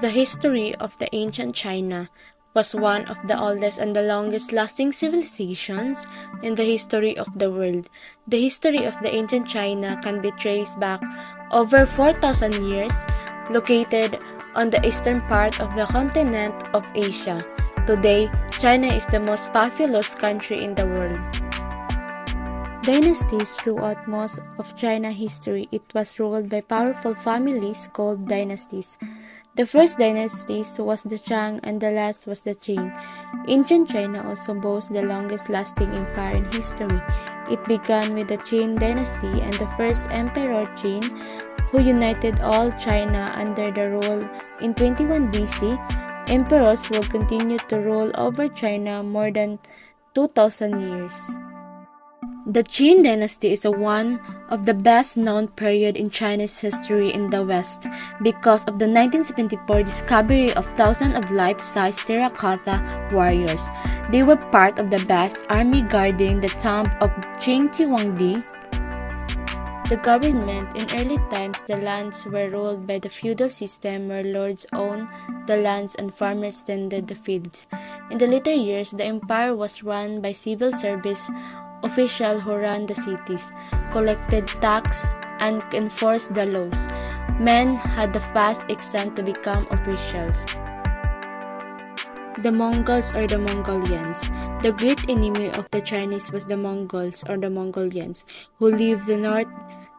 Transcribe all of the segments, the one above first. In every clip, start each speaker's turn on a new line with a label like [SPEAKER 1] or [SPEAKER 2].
[SPEAKER 1] The history of the ancient China was one of the oldest and the longest-lasting civilizations in the history of the world. The history of the ancient China can be traced back over 4,000 years, located on the eastern part of the continent of Asia. Today, China is the most populous country in the world. Dynasties throughout most of China history, it was ruled by powerful families called dynasties. The first dynasty was the Shang and the last was the Qing. Ancient China also boasts the longest-lasting empire in history. It began with the Qin dynasty and the first Emperor Qin, who united all China under the rule in 21 BC. Emperors will continue to rule over China more than 2,000 years. The Qin dynasty is one of the best-known period in Chinese history in the West because of the 1974 discovery of thousands of life-size terracotta warriors. They were part of the vast army guarding the tomb of Qing Huangdi. The government in early times, the lands were ruled by the feudal system where lords owned the lands and farmers tended the fields. In the later years, the empire was run by civil service officials who ran the cities, collected tax, and enforced the laws. Men had the fast exam to become officials. The Mongols or the Mongolians. The great enemy of the Chinese was the Mongols or the Mongolians, who lived the north.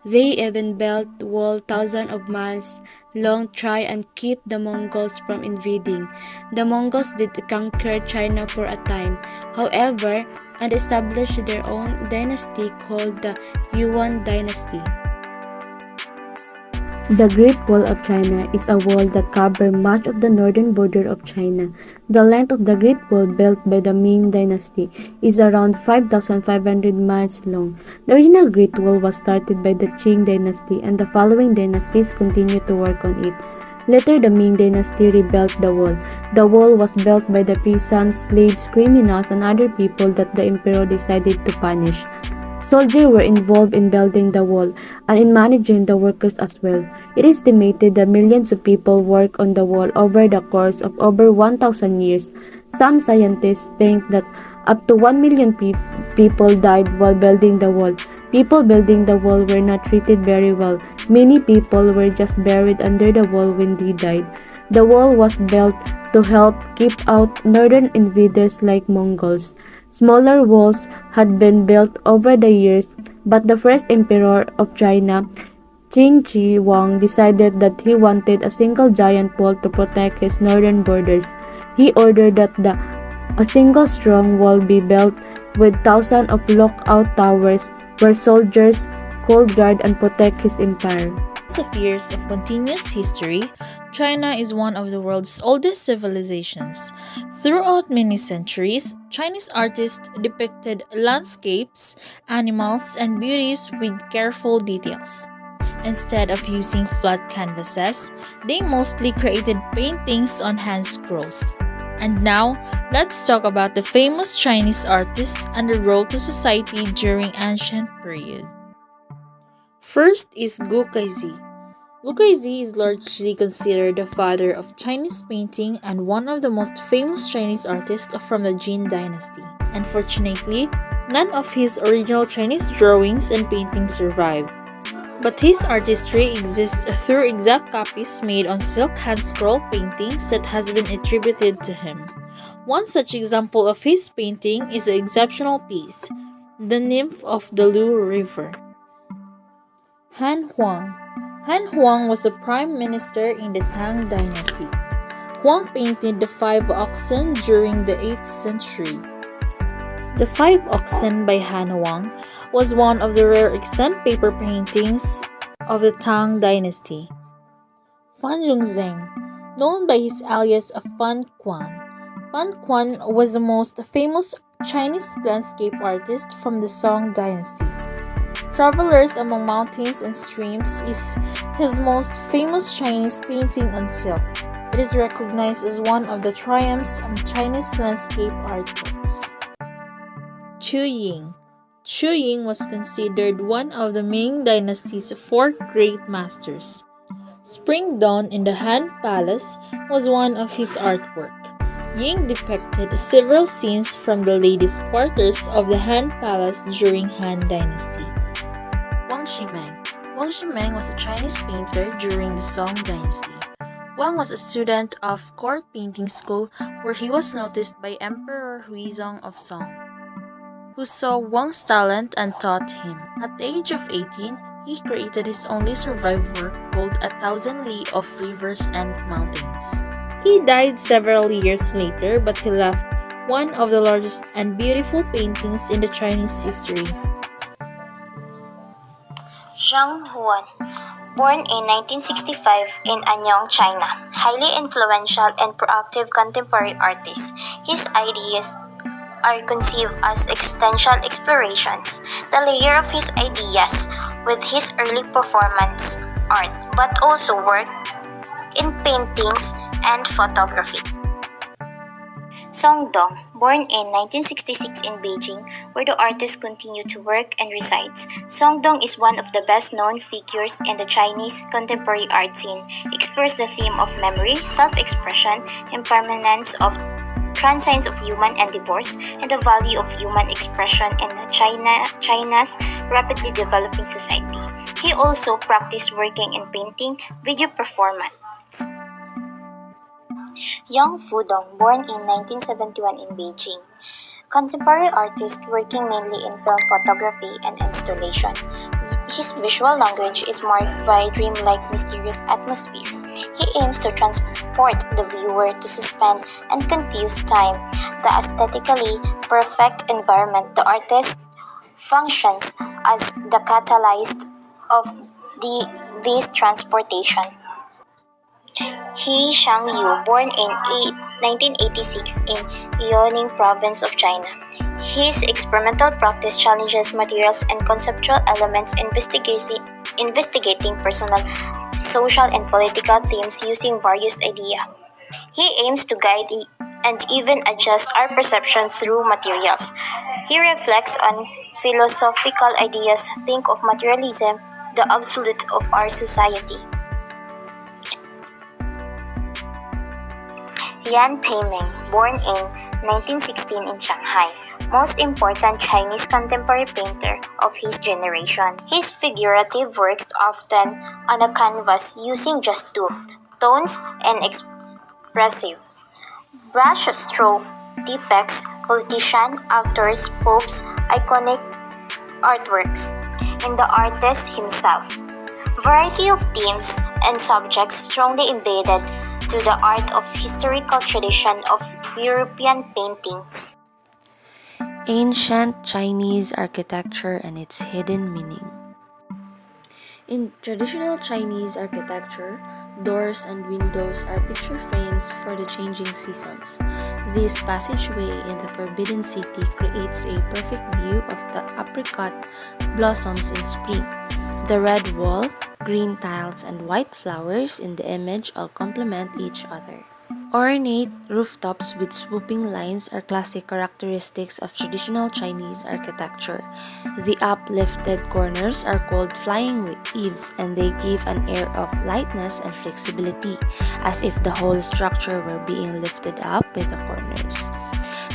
[SPEAKER 1] They even built walls thousands of miles long to try and keep the Mongols from invading. The Mongols did conquer China for a time, however, and established their own dynasty called the Yuan dynasty. The Great Wall of China is a wall that covers much of the northern border of China. The length of the Great Wall built by the Ming Dynasty is around 5,500 miles long. The original Great Wall was started by the Qing Dynasty, and the following dynasties continued to work on it. Later, the Ming Dynasty rebuilt the wall. The wall was built by the peasants, slaves, criminals, and other people that the emperor decided to punish. Soldiers were involved in building the wall and in managing the workers as well. It is estimated that millions of people worked on the wall over the course of over 1,000 years. Some scientists think that up to 1 million people died while building the wall. People building the wall were not treated very well. Many people were just buried under the wall when they died. The wall was built to help keep out northern invaders like Mongols. Smaller walls had been built over the years, but the first emperor of China, Qin Shi Huang, decided that he wanted a single giant wall to protect his northern borders. He ordered that a single strong wall be built with thousands of lookout towers where soldiers could guard and protect his empire.
[SPEAKER 2] Of years of continuous history, China is one of the world's oldest civilizations. Throughout many centuries, Chinese artists depicted landscapes, animals, and beauties with careful details. Instead of using flat canvases, they mostly created paintings on hand scrolls. And now, let's talk about the famous Chinese artists and their role to society during ancient period. First is Gu Kaizi. Gu Kaizi is largely considered the father of Chinese painting and one of the most famous Chinese artists from the Jin dynasty. Unfortunately, none of his original Chinese drawings and paintings survive. But his artistry exists through exact copies made on silk hand scroll paintings that has been attributed to him. One such example of his painting is the exceptional piece, The Nymph of the Lu River. Han Huang. Han Huang was a prime minister in the Tang dynasty. Huang painted the 5 oxen during the 8th century. The 5 oxen by Han Huang was one of the rare extant paper paintings of the Tang dynasty. Fan Zhongzheng, known by his alias Fan Quan. Fan Quan was the most famous Chinese landscape artist from the Song dynasty. Travelers Among Mountains and Streams is his most famous Chinese painting on silk. It is recognized as one of the triumphs of Chinese landscape art works. Chu Ying. Chu Ying was considered one of the Ming dynasty's 4 great masters. Spring Dawn in the Han Palace was one of his artwork. Ying depicted several scenes from the ladies' quarters of the Han Palace during Han Dynasty. Wang Ximeng. Wang Ximeng was a Chinese painter during the Song Dynasty. Wang was a student of court painting school where he was noticed by Emperor Huizong of Song, who saw Wang's talent and taught him. At the age of 18, he created his only survived work called A Thousand Li of Rivers and Mountains. He died several years later, but he left one of the largest and beautiful paintings in the Chinese history.
[SPEAKER 3] Zhang Huan, born in 1965 in Anyang, China, highly influential and proactive contemporary artist. His ideas are conceived as existential explorations, the layer of his ideas with his early performance art, but also work in paintings and photography. Song Dong, born in 1966 in Beijing, where the artist continued to work and resides. Song Dong is one of the best-known figures in the Chinese contemporary art scene. Explores the theme of memory, self-expression, impermanence of transcendence of human and divorce, and the value of human expression in China's rapidly developing society. He also practiced working in painting, video performance. Yang Fudong, born in 1971 in Beijing, contemporary artist working mainly in film photography and installation. His visual language is marked by dreamlike, mysterious atmosphere. He aims to transport the viewer to suspend and confuse time. The aesthetically perfect environment, the artist functions as the catalyst of this transportation. He Shangyu, born in 1986 in Liaoning province of China. His experimental practice challenges materials and conceptual elements, investigating personal, social, and political themes using various ideas. He aims to guide and even adjust our perception through materials. He reflects on philosophical ideas, think of materialism, the absolute of our society. Yan Peiming, born in 1916 in Shanghai, most important Chinese contemporary painter of his generation. His figurative works often on a canvas using just two tones and expressive brush stroke depicts politicians, actors, popes, iconic artworks, and the artist himself. Variety of themes and subjects strongly embedded to the art of historical tradition of European paintings.
[SPEAKER 1] Ancient Chinese architecture and its hidden meaning. In traditional Chinese architecture, doors and windows are picture frames for the changing seasons. This passageway in the Forbidden City creates a perfect view of the apricot blossoms in spring. The red wall, green tiles, and white flowers in the image all complement each other. Ornate rooftops with swooping lines are classic characteristics of traditional Chinese architecture. The uplifted corners are called flying eaves, and they give an air of lightness and flexibility, as if the whole structure were being lifted up by the corners.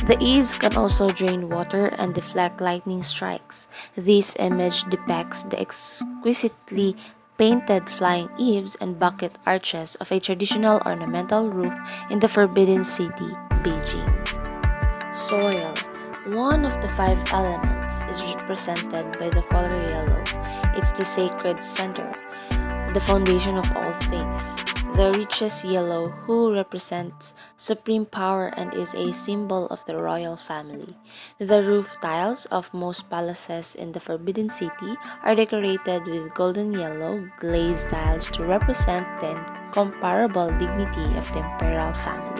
[SPEAKER 1] The eaves can also drain water and deflect lightning strikes. This image depicts the exquisitely painted flying eaves and bucket arches of a traditional ornamental roof in the Forbidden City, Beijing. Soil. One of the 5 elements is represented by the color yellow. It's the sacred center, the foundation of all things. The richest yellow who represents supreme power and is a symbol of the royal family. The roof tiles of most palaces in the Forbidden City are decorated with golden yellow glazed tiles to represent the incomparable dignity of the imperial family.